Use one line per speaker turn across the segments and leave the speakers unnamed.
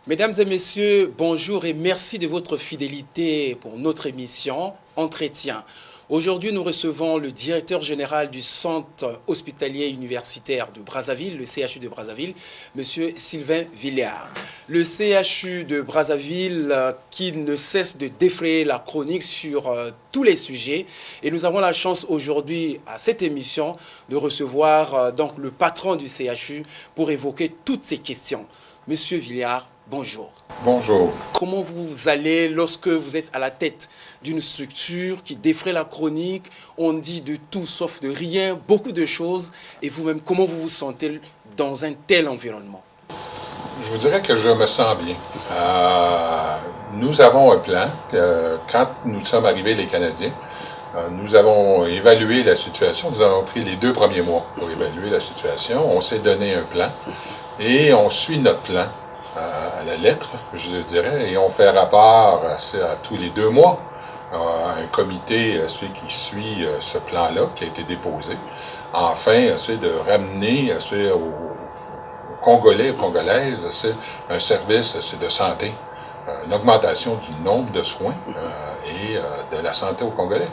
Mesdames et messieurs, bonjour et merci de votre fidélité pour notre émission Entretien. Aujourd'hui, nous recevons le directeur général du Centre hospitalier universitaire de Brazzaville, le CHU de Brazzaville, M. Sylvain Villard. Le CHU de Brazzaville qui ne cesse de défrayer la chronique sur tous les sujets. Et nous avons la chance aujourd'hui, à cette émission, de recevoir donc le patron du CHU pour évoquer toutes ces questions. Monsieur Villard, bonjour.
Bonjour.
Comment vous allez lorsque vous êtes à la tête d'une structure qui défraie la chronique? On dit de tout sauf de rien, beaucoup de choses. Et vous-même, comment vous vous sentez dans un tel environnement?
Je vous dirais que je me sens bien. Nous avons un plan. Quand nous sommes arrivés, les Canadiens, nous avons évalué la situation. Nous avons pris les 2 premiers mois pour évaluer la situation. On s'est donné un plan et on suit notre plan à la lettre, je dirais, et on fait rapport à tous les 2 mois à un comité qui suit ce plan-là qui a été déposé. Enfin, c'est de ramener aux Congolais et aux Congolaises un service de santé, une augmentation du nombre de soins et de la santé aux Congolais.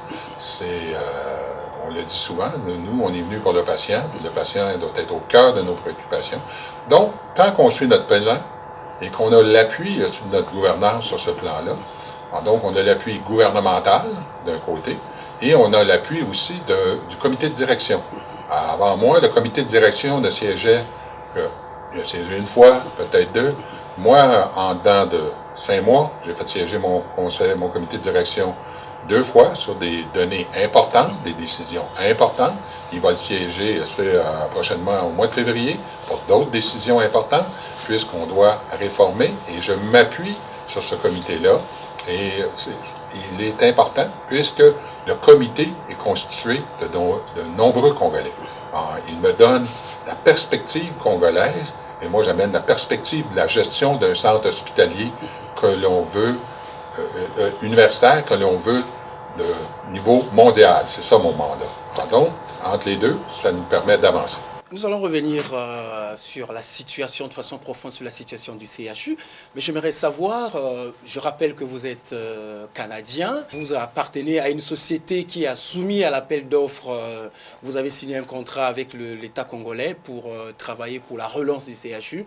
On le dit souvent, nous, on est venus pour le patient, puis le patient doit être au cœur de nos préoccupations. Donc, tant qu'on suit notre plan et qu'on a l'appui de notre gouvernance sur ce plan-là, donc on a l'appui gouvernemental d'un côté, et on a l'appui aussi du comité de direction. Avant moi, le comité de direction ne siégeait il a siégé une fois, peut-être 2. Moi, en dedans de 5 mois, j'ai fait siéger mon comité de direction 2 fois sur des données importantes, des décisions importantes. Il va le siéger prochainement au mois de février pour d'autres décisions importantes, puisqu'on doit réformer, et je m'appuie sur ce comité-là. Et il est important, puisque le comité est constitué de nombreux Congolais. Il me donne la perspective congolaise, et moi j'amène la perspective de la gestion d'un centre hospitalier que l'on veut, universitaire, que l'on veut de niveau mondial. C'est ça mon mandat. Donc, entre les deux, ça nous permet d'avancer.
Nous allons revenir sur la situation, de façon profonde, sur la situation du CHU. Mais j'aimerais savoir, je rappelle que vous êtes Canadien, vous appartenez à une société qui a soumis à l'appel d'offres, vous avez signé un contrat avec l'État congolais pour travailler pour la relance du CHU.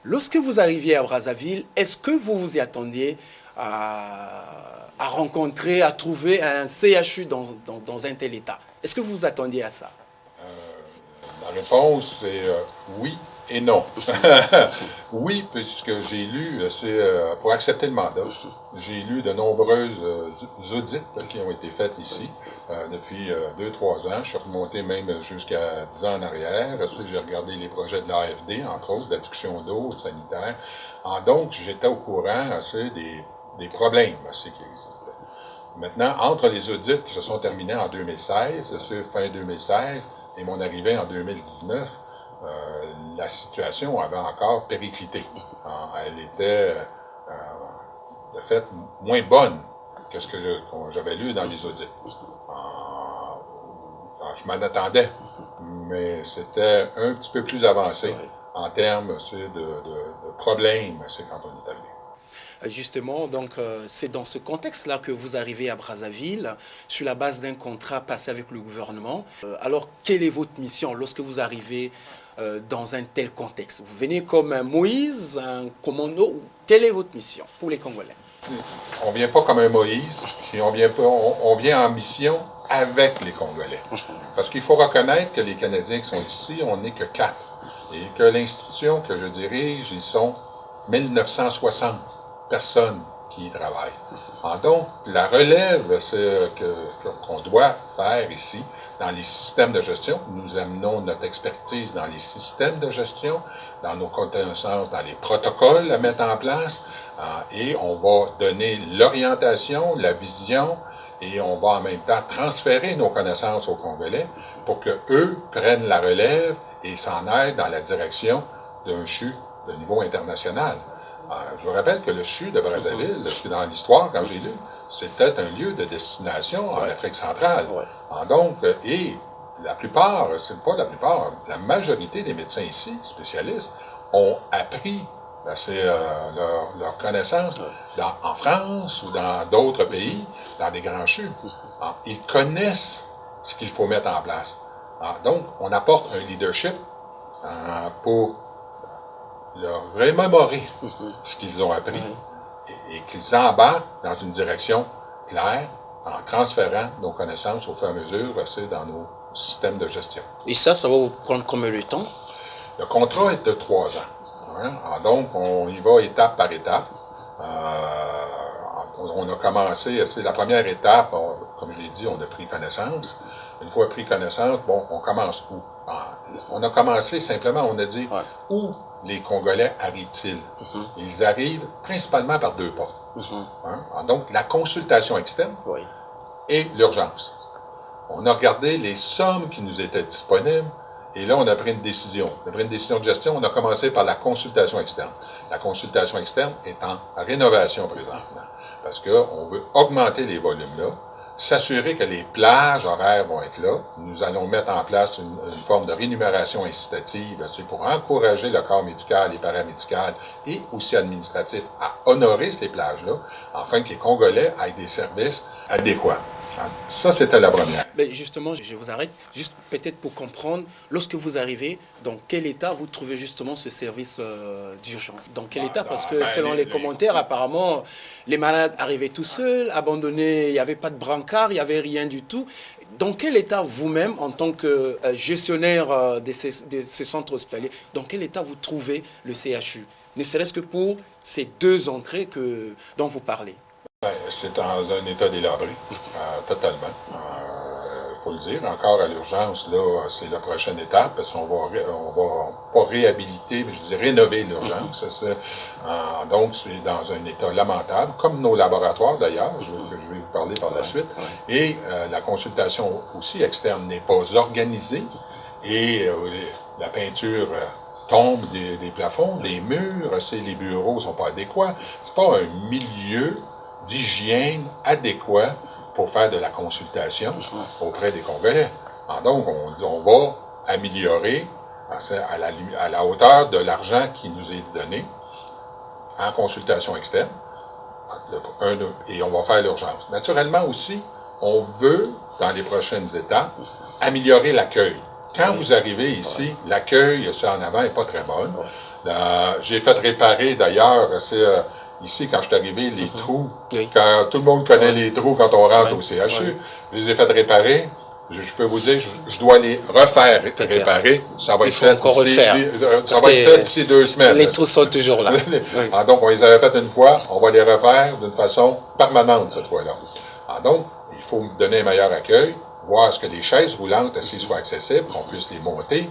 Lorsque vous arriviez à Brazzaville, est-ce que vous vous y attendiez à rencontrer, à trouver un CHU dans un tel état? Est-ce que vous vous attendiez à ça?
La réponse, c'est oui et non. Oui, puisque j'ai lu, pour accepter le mandat, j'ai lu de nombreuses audits qui ont été faites ici depuis 2-3 ans. Je suis remonté même jusqu'à 10 ans en arrière. J'ai regardé les projets de l'AFD, entre autres, d'adduction d'eau, de sanitaire. Donc, j'étais au courant des problèmes qui existaient. Maintenant, entre les audits qui se sont terminés en 2016, fin 2016, et mon arrivée en 2019, la situation avait encore périclité. Elle était, de fait, moins bonne que ce que j'avais lu dans les audits. Je m'en attendais, mais c'était un petit peu plus avancé en termes de problèmes quand on est arrivé.
Justement, donc c'est dans ce contexte-là que vous arrivez à Brazzaville, sur la base d'un contrat passé avec le gouvernement. Alors, quelle est votre mission lorsque vous arrivez dans un tel contexte? Vous venez comme un Moïse, un commando? Quelle est votre mission pour les Congolais?
On ne vient pas comme un Moïse, on vient en mission avec les Congolais. Parce qu'il faut reconnaître que les Canadiens qui sont ici, on n'est que 4. Et que l'institution que je dirige, ils sont 1960. Personnes qui y travaillent. Donc, la relève qu'on doit faire ici, dans les systèmes de gestion, nous amenons notre expertise dans les systèmes de gestion, dans nos connaissances, dans les protocoles à mettre en place, et on va donner l'orientation, la vision, et on va en même temps transférer nos connaissances aux Congolais pour qu'eux prennent la relève et s'en aillent dans la direction d'un CHU de niveau international. Je vous rappelle que le CHU de Brazzaville, dans l'histoire, quand j'ai lu, c'était un lieu de destination en Afrique centrale. Donc, et la plupart, c'est pas la plupart, la majorité des médecins ici, spécialistes, ont appris c'est leur connaissance en France ou dans d'autres pays, dans des grands CHU. Ils connaissent ce qu'il faut mettre en place. Donc, on apporte un leadership pour leur remémorer ce qu'ils ont appris et qu'ils embarquent dans une direction claire en transférant nos connaissances au fur et à mesure dans nos systèmes de gestion.
Et ça va vous prendre combien de temps?
Le contrat est de 3 ans. Donc, on y va étape par étape. On a commencé, c'est la première étape, comme je l'ai dit, on a pris connaissance. Une fois pris connaissance, on commence où? On a commencé simplement, on a dit, où les Congolais arrivent-ils? Ils arrivent principalement par 2 portes. Donc, la consultation externe et l'urgence. On a regardé les sommes qui nous étaient disponibles et là, on a pris une décision. On a pris une décision de gestion. On a commencé par la consultation externe. La consultation externe est en rénovation présentement parce qu'on veut augmenter les volumes-là, s'assurer que les plages horaires vont être là. Nous allons mettre en place une forme de rémunération incitative pour encourager le corps médical et paramédical et aussi administratif à honorer ces plages-là, afin que les Congolais aient des services adéquats. Ça, c'était la première.
Mais justement, je vous arrête, juste peut-être pour comprendre, lorsque vous arrivez, dans quel état vous trouvez justement ce service d'urgence? Dans quel état? Parce que selon les commentaires, apparemment, les malades arrivaient tout seuls, abandonnés, il n'y avait pas de brancard, il n'y avait rien du tout. Dans quel état vous-même, en tant que gestionnaire de ce centre hospitalier, dans quel état vous trouvez le CHU? Ne serait-ce que pour ces 2 entrées dont vous parlez.
C'est dans un état délabré, totalement. Il faut le dire, encore à l'urgence, là, c'est la prochaine étape, parce qu'on va pas réhabiliter, mais je dis rénover l'urgence. Donc, c'est dans un état lamentable, comme nos laboratoires d'ailleurs, je vais vous parler par la suite. Et la consultation aussi externe n'est pas organisée, et la peinture tombe des plafonds, des murs, les bureaux ne sont pas adéquats. C'est pas un milieu d'hygiène adéquat pour faire de la consultation auprès des Congolais. Donc, on va améliorer à la hauteur de l'argent qui nous est donné en consultation externe, et on va faire l'urgence. Naturellement aussi, on veut, dans les prochaines étapes, améliorer l'accueil. Quand vous arrivez ici, l'accueil, en avant, n'est pas très bonne. J'ai fait réparer, d'ailleurs, ici, quand je suis arrivé, les trous, quand tout le monde connaît les trous quand on rentre au CHU, je les ai fait réparer. Je peux vous dire, je dois les refaire réparer. Ça va être fait d'ici 2 semaines.
Les trous sont toujours là.
Donc, on les avait fait une fois, on va les refaire d'une façon permanente cette fois-là. Donc, il faut donner un meilleur accueil, voir à ce que les chaises roulantes soient accessibles, qu'on puisse les monter,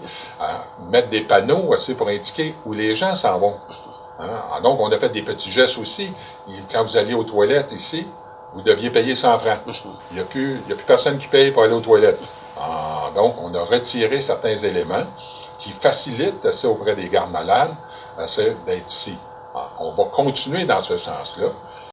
mettre des panneaux aussi pour indiquer où les gens s'en vont. Donc, on a fait des petits gestes aussi. Quand vous alliez aux toilettes ici, vous deviez payer 100 francs. Il n'y a plus personne qui paye pour aller aux toilettes. Donc, on a retiré certains éléments qui facilitent auprès des gardes malades d'être ici. On va continuer dans ce sens-là.